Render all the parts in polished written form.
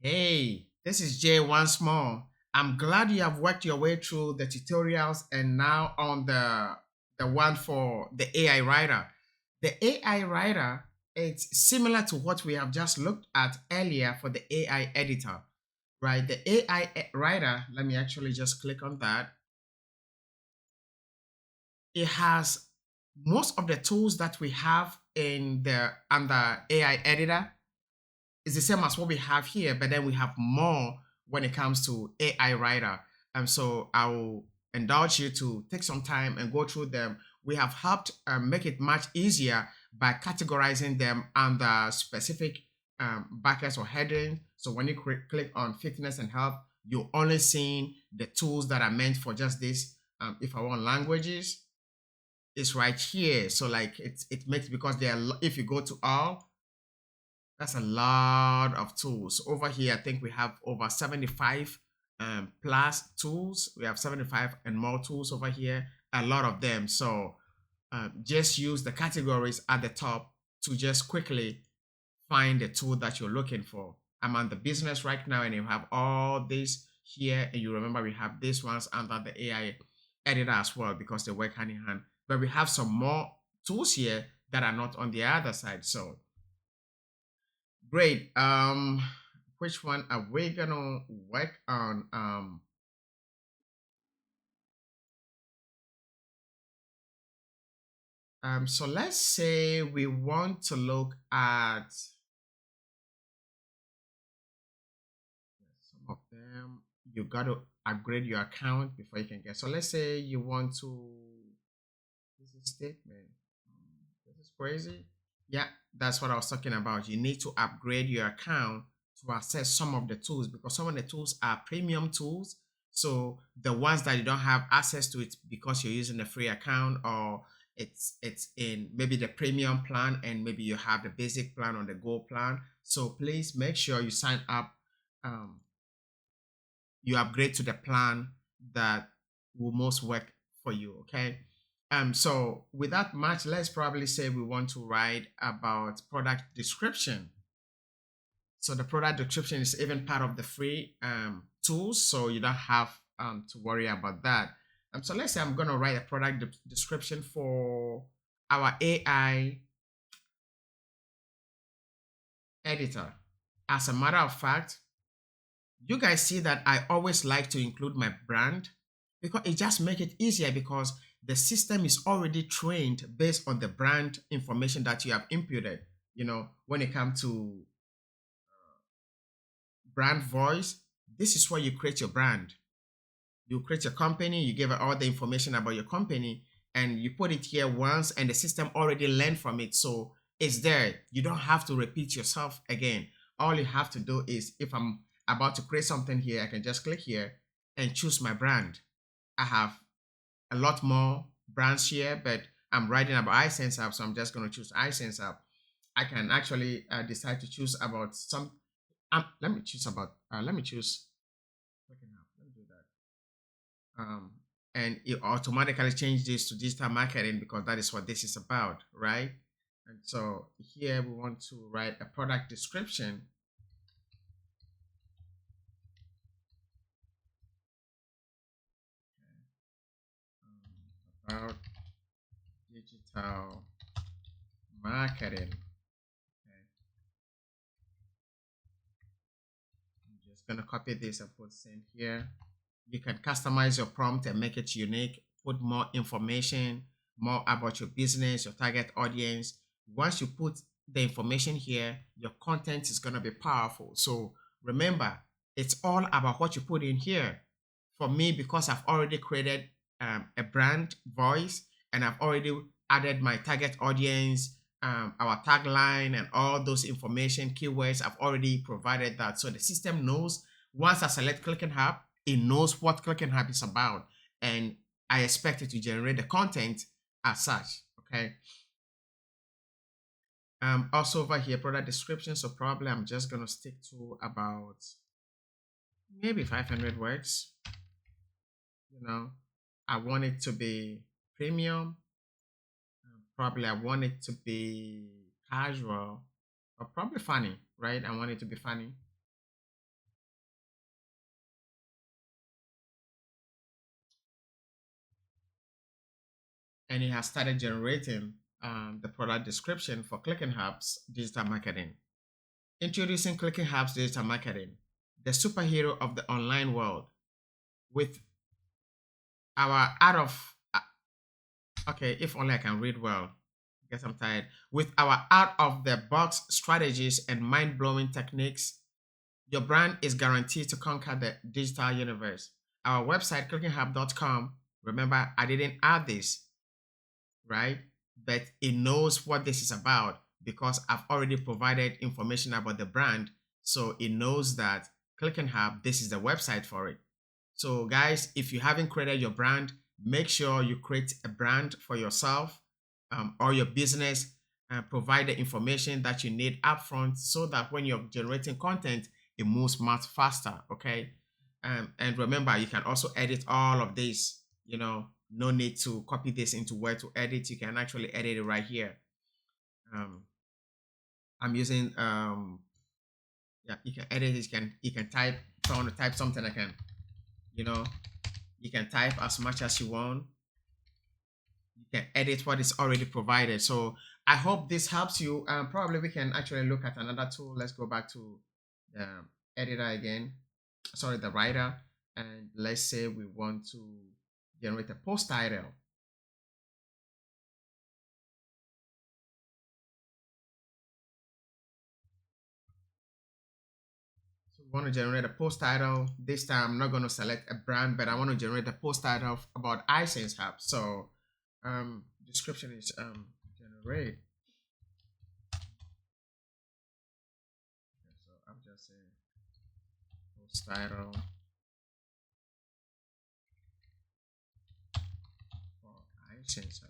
Hey, this is Jay once more. I'm glad you have worked your way through the tutorials and now on the one for the AI writer. The AI writer, it's similar to what we have just looked at earlier for the AI editor, right? The writer, let me actually just click on that. It has most of the tools that we have in the under AI editor is the same as what we have here, but then we have more when it comes to AI writer. And so I will indulge you to take some time and go through them. We have helped make it much easier by categorizing them under specific buckets or headings. So when you click on fitness and health, you're only seeing the tools that are meant for just this. If I want languages, it's right here. So like it makes because there are if you go to all, that's a lot of tools. Over here, I think we have over 75 plus tools. We have 75 and more tools over here, a lot of them. So just use the categories at the top to just quickly find the tool that you're looking for. I'm on the business right now, and you have all this here. And you remember we have these ones under the AI editor as well because they work hand in hand. But we have some more tools here that are not on the other side. So great. Which one are we gonna work on? So let's say we want to look at some of them. You got to upgrade your account before you can get. So let's say you want to. This is statement. This is crazy. Yeah, that's what I was talking about. You need to upgrade your account to access some of the tools because some of the tools are premium tools. So the ones that you don't have access to it because you're using a free account or it's in maybe the premium plan and maybe you have the basic plan or the gold plan. So please make sure you sign up. You upgrade to the plan that will most work for you. Okay. So with that much, let's probably say we want to write about product description. So the product description is even part of the free tools, so you don't have to worry about that. So let's say I'm going to write a product description for our AI editor. As a matter of fact, you guys see that I always like to include my brand because it just makes it easier because the system is already trained based on the brand information that you have inputted. When it comes to brand voice, this is where you create your brand. You create your company, you give it all the information about your company, and you put it here once, and the system already learned from it. So it's there. You don't have to repeat yourself again. All you have to do is if I'm about to create something here, I can just click here and choose my brand. I have a lot more brands here, but I'm writing about iSenseHUB, so I'm just going to choose iSenseHUB. I can actually decide to choose about some. Let me choose about. Let me choose. Let me do that. And it automatically changes this to digital marketing because that is what this is about, right? And so here we want to write a product description. About digital marketing. Okay. I'm just gonna copy this and put same here. You can customize your prompt and make it unique, put more information, more about your business, your target audience. Once you put the information here, your content is gonna be powerful. So remember, it's all about what you put in here. For me, because I've already created a brand voice and I've already added my target audience, our tagline, and all those information keywords, I've already provided that. So the system knows once I select Click and Hub, it knows what Click and Hub is about. And I expect it to generate the content as such. Okay. Also over here, product description. So probably I'm just gonna stick to about maybe 500 words. I want it to be premium. Probably I want it to be casual or probably funny, right? I want it to be funny. and it has started generating the product description for Clicking Hub's digital marketing. Introducing Clicking Hub's digital marketing, the superhero of the online world, with our out of okay, if only I can read well. I guess I'm tired. With our out of the box strategies and mind blowing techniques, your brand is guaranteed to conquer the digital universe. Our website, clickinghub.com, remember, I didn't add this, right? But it knows what this is about because I've already provided information about the brand. So it knows that Clicking Hub, this is the website for it. So guys, if you haven't created your brand, make sure you create a brand for yourself or your business and provide the information that you need upfront so that when you're generating content, it moves much faster, okay? And remember, you can also edit all of this, no need to copy this into Word to edit. You can actually edit it right here. I'm using, yeah, you can edit it, you can type. If I want to type something, I can, you can type as much as you want. You can edit what is already provided. So I hope this helps you. Probably we can actually look at another tool. Let's go back to the editor again. Sorry, the writer. And let's say we want to generate a post title. So we want to generate a post title. This time I'm not going to select a brand, but I want to generate a post title about iSenseHUB. So description is generate. Okay, so I'm just saying post title for iSenseHUB.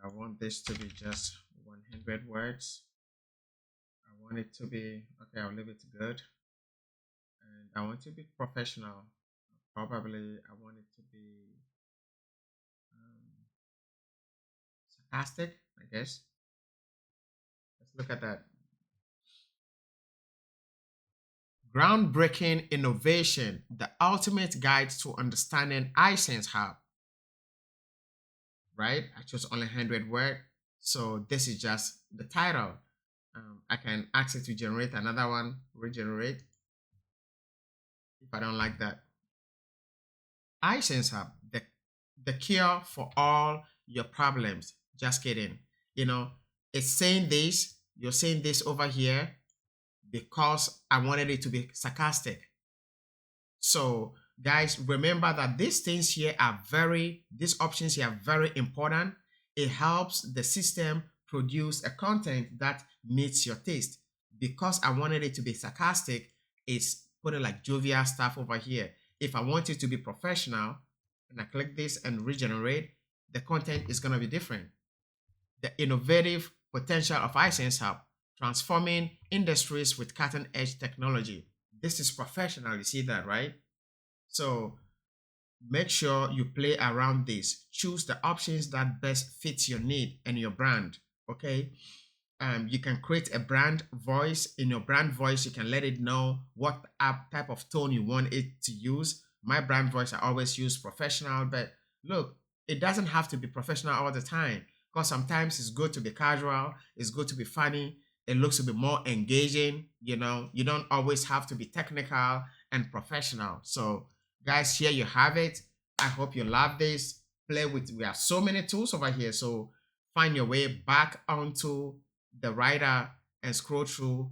I want this to be just 100 words. I want it to be, okay, I'll leave it good. And I want it to be professional. Probably I want it to be sarcastic, I guess. Let's look at that. Groundbreaking innovation, the ultimate guide to understanding iSenseHUB. Right? I chose only 100 word. So this is just the title. I can ask it to generate another one, regenerate, if I don't like that. iSenseHUB, the cure for all your problems. Just kidding. It's saying this, you're saying this over here because I wanted it to be sarcastic. So guys, remember that these things here are these options here are very important. It helps the system produce a content that meets your taste. Because I wanted it to be sarcastic, it's putting like jovial stuff over here. If I want it to be professional, and I click this and regenerate, the content is going to be different. The innovative potential of iSenseHUB, transforming industries with cutting-edge technology. This is professional, you see that, right? So make sure you play around this. Choose the options that best fit your need and your brand, okay? You can create a brand voice. In your brand voice, you can let it know what type of tone you want it to use. My brand voice, I always use professional, but look, it doesn't have to be professional all the time because sometimes it's good to be casual, it's good to be funny, it looks to be more engaging, you don't always have to be technical and professional. So guys, here you have it. I hope you love this. Play with, we have so many tools over here, so find your way back onto the writer and scroll through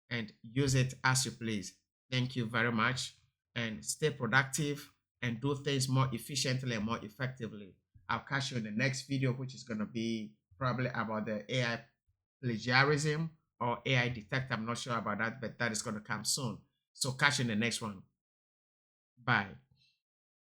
and use it as you please. Thank you very much, and stay productive and do things more efficiently and more effectively. I'll catch you in the next video, which is going to be probably about the AI plagiarism or AI detector. I'm not sure about that, but that is going to come soon. So catch you in the next one. Bye.